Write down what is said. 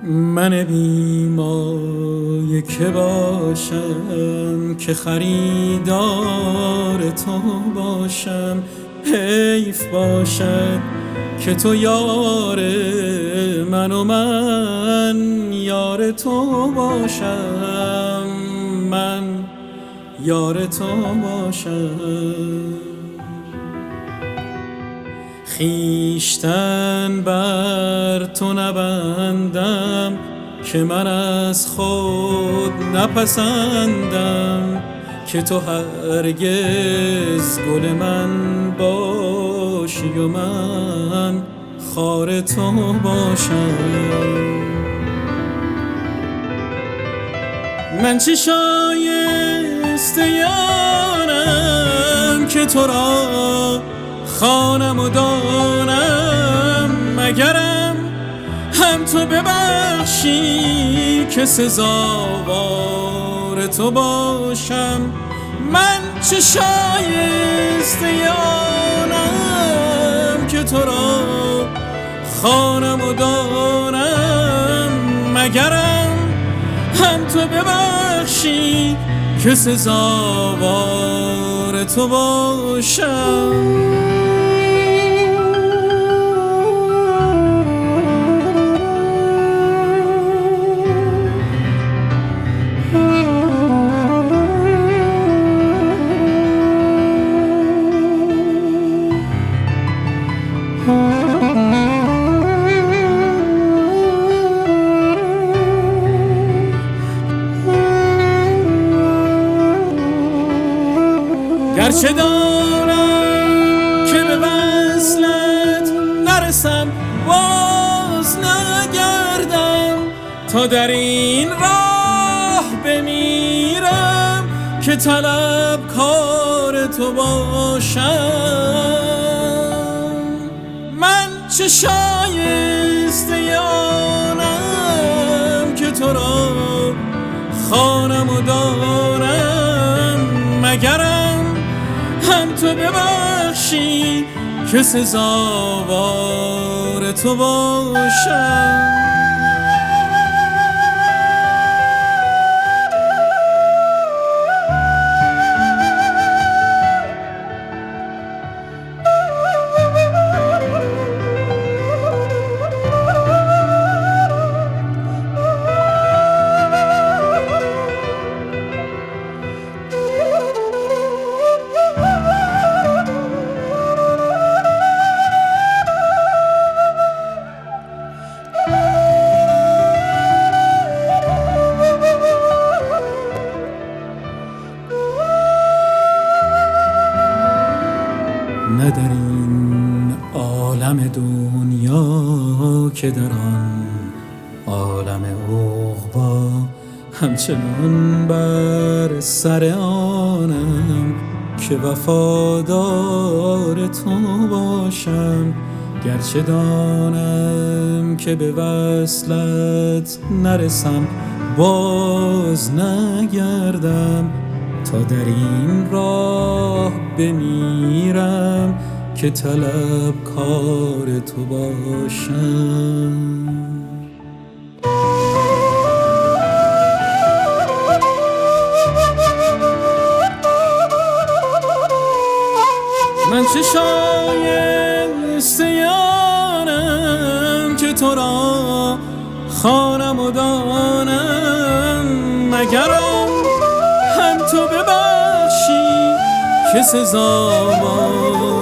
من بیمایه که باشم که خریدار تو باشم. حیف باشد که تو یار من و من یار تو باشم. من یار تو باشم. خویشتن بر تو نبندم که من از خود نپسندم، که تو هرگز گل من باشی و من خار تو باشم. من چه شایسته یارم که تو را خوانم و دانم، مگرم هم تو ببخشی که سزاوار تو باشم. من چه شایسته یارم که تو را خوانم و دانم، مگرم هم تو ببخشی که سزاوار تو باشم. گرچه دارم که به وصلت نرسم، باز نگردم تا در این راه بمیرم که طلبکار تو باشم. من چه شایسته یارم که تو را خوانم و دانم، مگرم هم تو ببخشی که سزاوار تو باشم. نه در این عالم دنیا که در آن عالم عقبی همچنان بر سر آنم که وفادار تو باشم. گرچه دانم که به وصلت نرسم، باز نگردم تا در این راه بمیرم که طلبکار تو باشم. من چه شایسته یارم که تو را خوانم و دانم، مگرم هم تو ببخشی که سزاوار